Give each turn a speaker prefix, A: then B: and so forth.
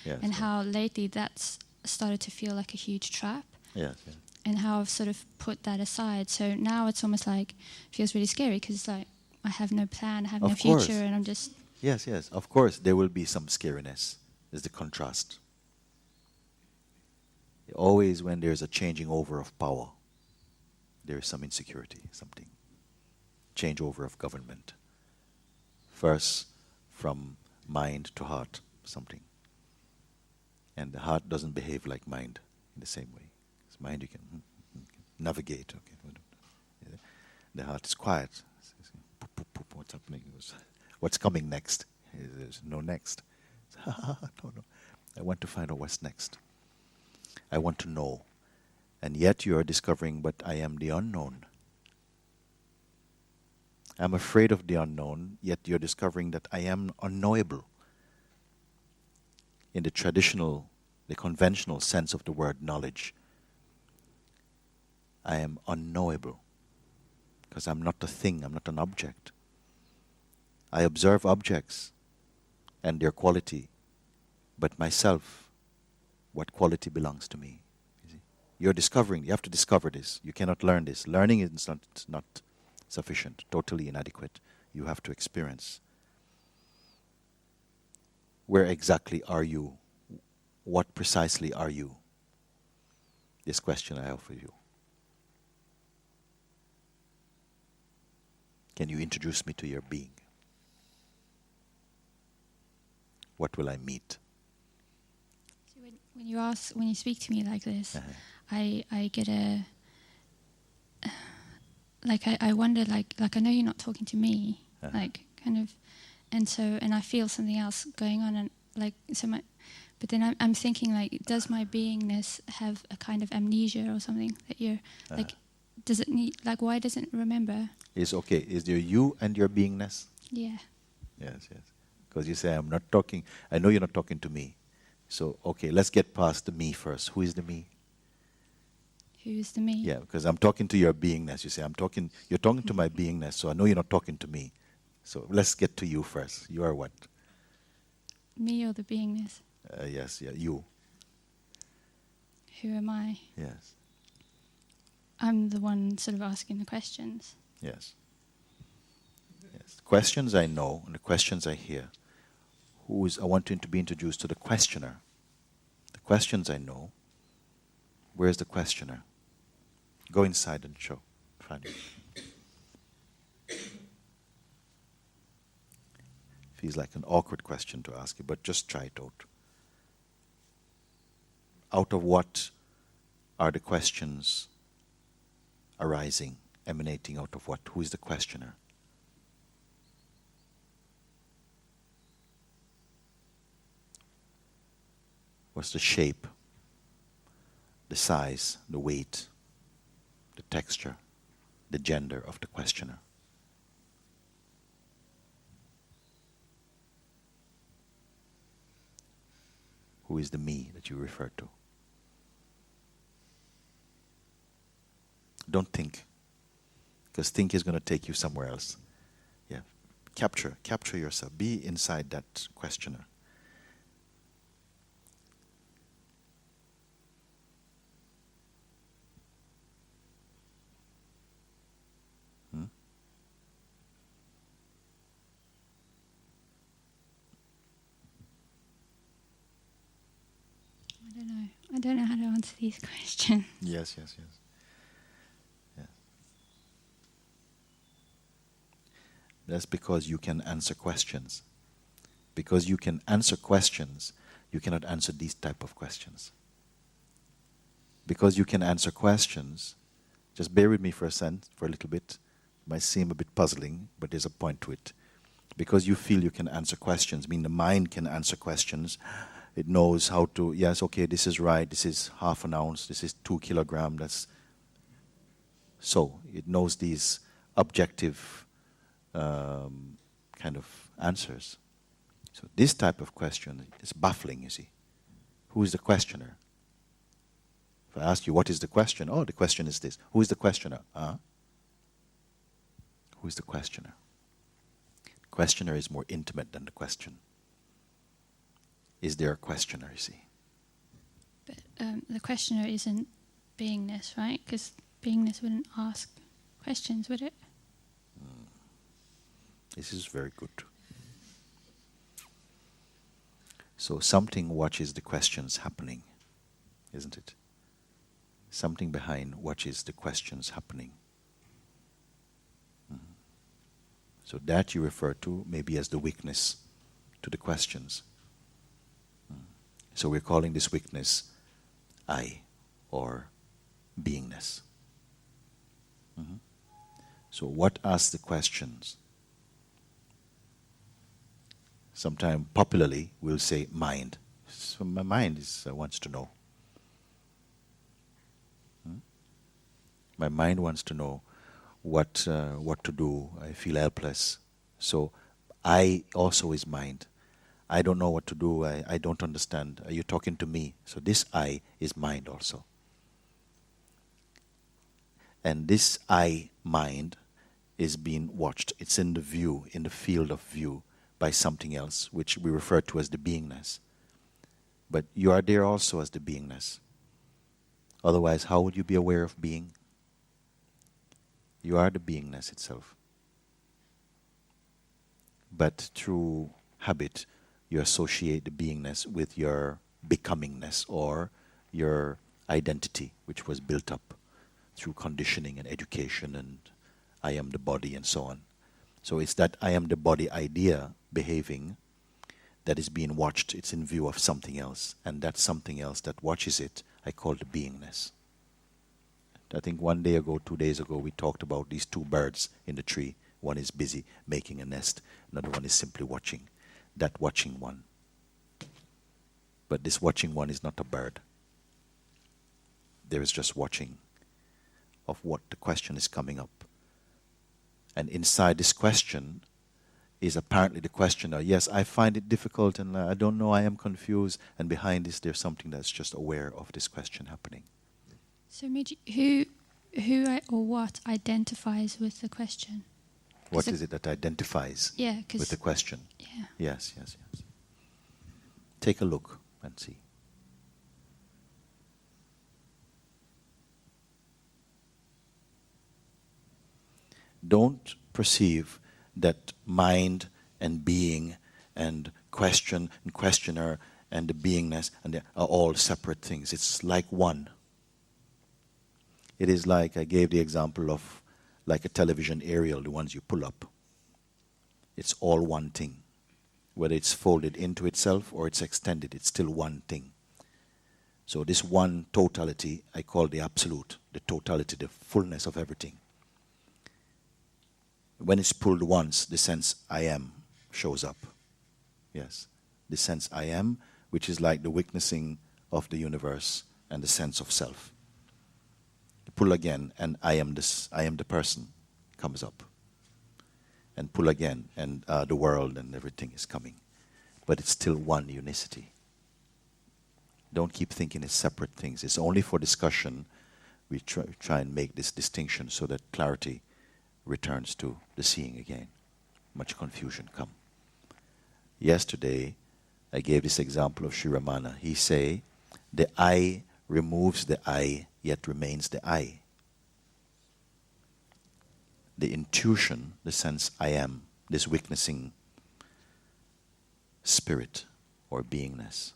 A: Yes,
B: and
A: yes.
B: how lately that's started to feel like a huge trap.
A: Yes, yes.
B: And how I've sort of put that aside. So now it's almost like, feels really scary because it's like, I have no plan, I have no
A: Of course.
B: future, and I'm just...
A: Yes, yes. Of course, there will be some scariness. There's the contrast. Always when there's a changing over of power, there is some insecurity, something. Changeover of government. First, from mind to heart, something. And the heart doesn't behave like mind in the same way. It's mind you can navigate. Okay. The heart is quiet. What's happening? What's coming next? There's no next. No. I want to find out what's next. I want to know. And yet you are discovering, but I am the unknown. I'm afraid of the unknown, yet you're discovering that I am unknowable. In the traditional, the conventional sense of the word knowledge, I am unknowable. Because I'm not a thing, I'm not an object. I observe objects and their quality, but myself, what quality belongs to me? You're discovering, you have to discover this. You cannot learn this. Learning is not sufficient, totally inadequate. You have to experience. Where exactly are you? What precisely are you? This question I have for you. Can you introduce me to your being? What will I meet?
B: So when you speak to me like this, I get a... I wonder, like I know you're not talking to me, and I feel something else going on, and but then I'm thinking, like, does my beingness have a kind of amnesia or something that you're does it need, why doesn't it remember?
A: Is okay. Is there you and your beingness?
B: Yeah.
A: Yes. Because you say I'm not talking. I know you're not talking to me. So okay, let's get past the me first. Who is the me?
B: Who's the me?
A: Yeah, because I'm talking to your beingness. You say you're talking to my beingness, so I know you're not talking to me. So let's get to you first. You are what?
B: Me or the beingness?
A: Yes, you.
B: Who am I?
A: Yes.
B: I'm the one sort of asking the questions.
A: Yes. Yes. Questions I know and the questions I hear. I want to be introduced to the questioner. The questions I know. Where's the questioner? Go inside and show. Find it. Feels like an awkward question to ask you, but just try it out. Out of what are the questions arising, emanating out of what? Who is the questioner? What's the shape, the size, the weight, the texture, the gender of the questioner? Who is the me that you refer to? Don't think, because think is going to take you somewhere else. Yeah, capture yourself. Be inside that questioner.
B: I don't know how to answer these questions.
A: Yes. That's because you can answer questions. Because you can answer questions, you cannot answer these type of questions. Because you can answer questions, just bear with me for a little bit. It might seem a bit puzzling, but there's a point to it. Because you feel you can answer questions, the mind can answer questions. It knows how to, yes, okay, this is right, this is 1/2 ounce, this is 2 kilograms, that's... So, it knows these objective kind of answers. So this type of question is baffling, you see. Who is the questioner? If I ask you, what is the question? Oh, the question is this. Who is the questioner? Who is the questioner? The questioner is more intimate than the question. is there a questioner, you see.
B: But the questioner isn't beingness, right? Because beingness wouldn't ask questions, would it?
A: This is very good. So something watches the questions happening, isn't it? Something behind watches the questions happening. So that you refer to maybe as the weakness to the questions. So we're calling this weakness I, or beingness. So what asks the questions? Sometimes popularly we'll say mind. So my mind wants to know. My mind wants to know what to do. I feel helpless. So I also is mind. I don't know what to do. I don't understand. Are you talking to me? So this I is mind also. And this I, mind, is being watched. It's in the view, in the field of view, by something else, which we refer to as the beingness. But you are there also as the beingness. Otherwise, how would you be aware of being? You are the beingness itself. But through habit, you associate the beingness with your becomingness or your identity, which was built up through conditioning and education and I am the body and so on. So it's that I am the body idea behaving that is being watched. It's in view of something else. And that something else that watches it, I call the beingness. I think 1 day ago, 2 days ago, we talked about these two birds in the tree. One is busy making a nest. Another one is simply watching. That watching one. But this watching one is not a bird. There is just watching of what the question is coming up. And inside this question is apparently the questioner. Yes, I find it difficult and I don't know, I am confused. And behind this, there's something that's just aware of this question happening.
B: So, Mooji, who or what identifies with the question?
A: What is it that identifies with the question?
B: Yeah.
A: Yes. Take a look and see. Don't perceive that mind and being and question and questioner and the beingness and they are all separate things. It's like one. It is like, I gave the example of like a television aerial, the ones you pull up. It's all one thing. Whether it's folded into itself or it's extended, it's still one thing. So this one totality, I call the absolute, the totality, the fullness of everything. When it's pulled once, the sense I am shows up. Yes. The sense I am, which is like the witnessing of the universe and the sense of self. Pull again, and I am this, I am the person, comes up. And pull again, and the world and everything is coming. But it's still one unicity. Don't keep thinking it's separate things. It's only for discussion we try and make this distinction so that clarity returns to the seeing again. Much confusion come. Yesterday, I gave this example of Sri Ramana. He say, the I removes the I, yet remains the I. The intuition, the sense I am, this witnessing spirit or beingness,